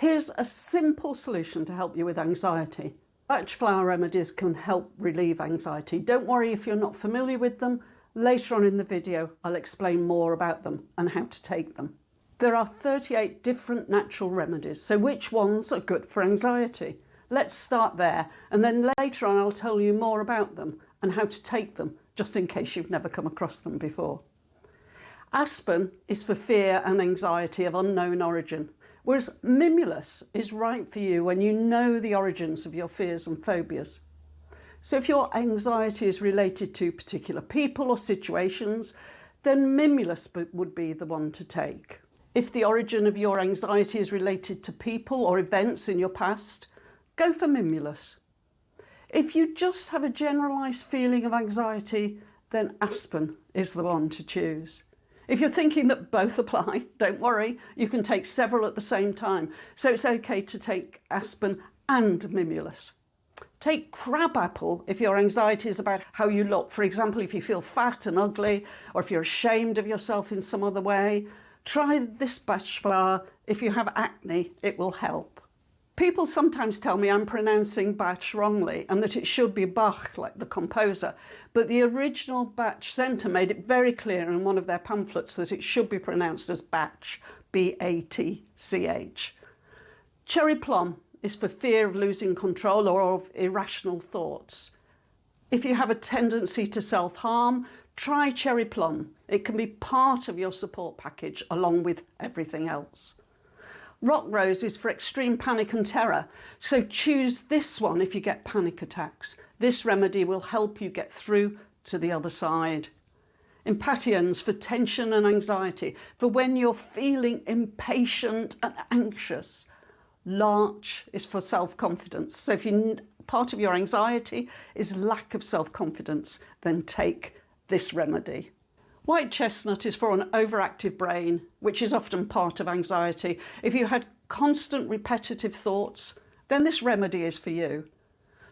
Here's a simple solution to help you with anxiety. Bach Flower Remedies can help relieve anxiety. Don't worry if you're not familiar with them. Later on in the video, I'll explain more about them and how to take them. There are 38 different natural remedies, so which ones are good for anxiety? Let's start there, and then later on I'll tell you more about them and how to take them, just in case you've never come across them before. Aspen is for fear and anxiety of unknown origin, whereas mimulus is right for you when you know the origins of your fears and phobias. So if your anxiety is related to particular people or situations, then mimulus would be the one to take. If the origin of your anxiety is related to people or events in your past, go for mimulus. If you just have a generalised feeling of anxiety, then aspen is the one to choose. If you're thinking that both apply, don't worry, you can take several at the same time. So it's okay to take aspen and mimulus. Take crabapple if your anxiety is about how you look. For example, if you feel fat and ugly, or if you're ashamed of yourself in some other way. Try this Bach flower. If you have acne, it will help. People sometimes tell me I'm pronouncing Bach wrongly and that it should be Bach, like the composer, but the original Bach Centre made it very clear in one of their pamphlets that it should be pronounced as Bach, B-A-T-C-H. Cherry plum is for fear of losing control or of irrational thoughts. If you have a tendency to self-harm, try cherry plum. It can be part of your support package along with everything else. Rock rose is for extreme panic and terror, so choose this one if you get panic attacks. This remedy will help you get through to the other side. Impatience for tension and anxiety, for when you're feeling impatient and anxious. Larch is for self-confidence, so if part of your anxiety is lack of self-confidence, then take this remedy. White chestnut is for an overactive brain, which is often part of anxiety. If you had constant repetitive thoughts, then this remedy is for you.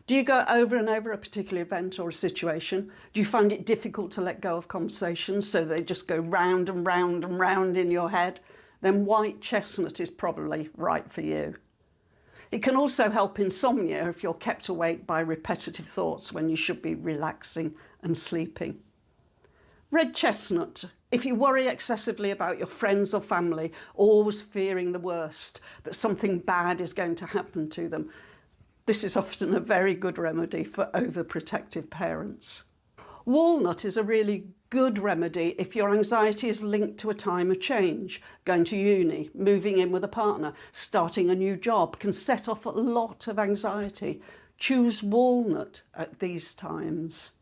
Do you go over and over a particular event or a situation? Do you find it difficult to let go of conversations so they just go round and round and round in your head? Then white chestnut is probably right for you. It can also help insomnia if you're kept awake by repetitive thoughts when you should be relaxing and sleeping. Red chestnut, if you worry excessively about your friends or family, always fearing the worst, that something bad is going to happen to them, this is often a very good remedy for overprotective parents. Walnut is a really good remedy if your anxiety is linked to a time of change. Going to uni, moving in with a partner, starting a new job can set off a lot of anxiety. Choose walnut at these times.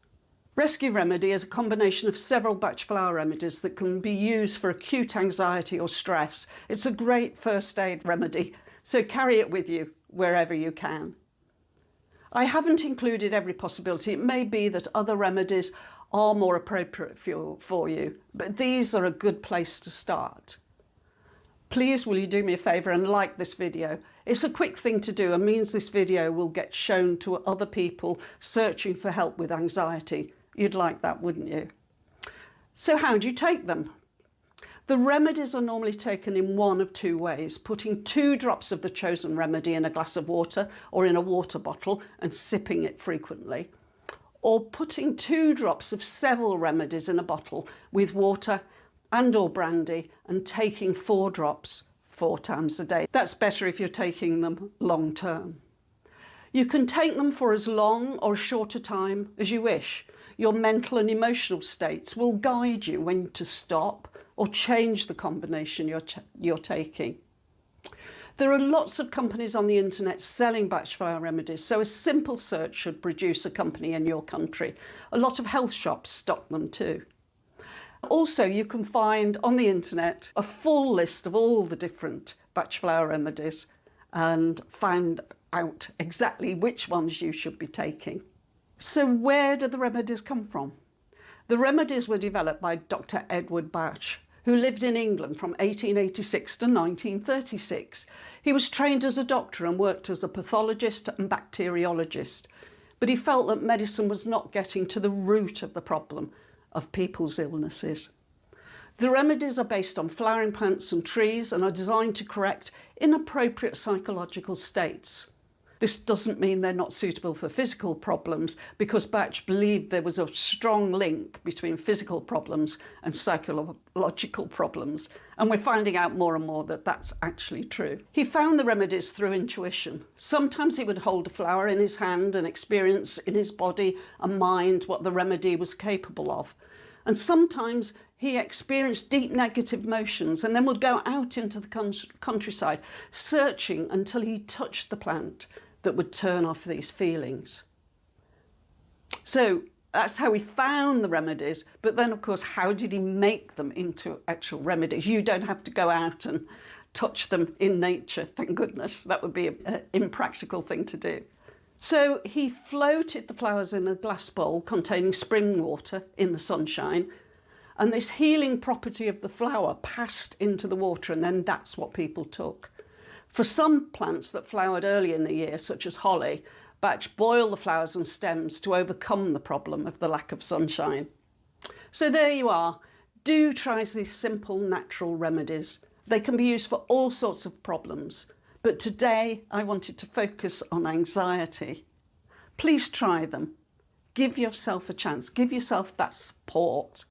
Rescue remedy is a combination of several Bach flower remedies that can be used for acute anxiety or stress. It's a great first aid remedy, so carry it with you wherever you can. I haven't included every possibility. It may be that other remedies are more appropriate for you, but these are a good place to start. Please will you do me a favour and like this video. It's a quick thing to do and means this video will get shown to other people searching for help with anxiety. You'd like that, wouldn't you? So how do you take them? The remedies are normally taken in one of two ways: putting 2 drops of the chosen remedy in a glass of water or in a water bottle and sipping it frequently, or putting 2 drops of several remedies in a bottle with water and or brandy and taking 4 drops 4 times a day. That's better if you're taking them long term. You can take them for as long or short a time as you wish. Your mental and emotional states will guide you when to stop or change the combination you're taking. There are lots of companies on the internet selling Bach flower remedies, so a simple search should produce a company in your country. A lot of health shops stock them too. Also, you can find on the internet a full list of all the different Bach flower remedies and find out exactly which ones you should be taking. So where do the remedies come from? The remedies were developed by Dr. Edward Bach, who lived in England from 1886 to 1936. He was trained as a doctor and worked as a pathologist and bacteriologist, but he felt that medicine was not getting to the root of the problem of people's illnesses. The remedies are based on flowering plants and trees and are designed to correct inappropriate psychological states. This doesn't mean they're not suitable for physical problems, because Bach believed there was a strong link between physical problems and psychological problems, and we're finding out more and more that that's actually true. He found the remedies through intuition. Sometimes he would hold a flower in his hand and experience in his body and mind what the remedy was capable of. And sometimes he experienced deep negative emotions and then would go out into the countryside searching until he touched the plant that would turn off these feelings. So that's how he found the remedies. But then, of course, how did he make them into actual remedies? You don't have to go out and touch them in nature, thank goodness. That would be an impractical thing to do. So he floated the flowers in a glass bowl containing spring water in the sunshine, and this healing property of the flower passed into the water, and then that's what people took. For some plants that flowered early in the year, such as holly, Bach boiled the flowers and stems to overcome the problem of the lack of sunshine. So there you are. Do try these simple natural remedies. They can be used for all sorts of problems. But today I wanted to focus on anxiety. Please try them. Give yourself a chance. Give yourself that support.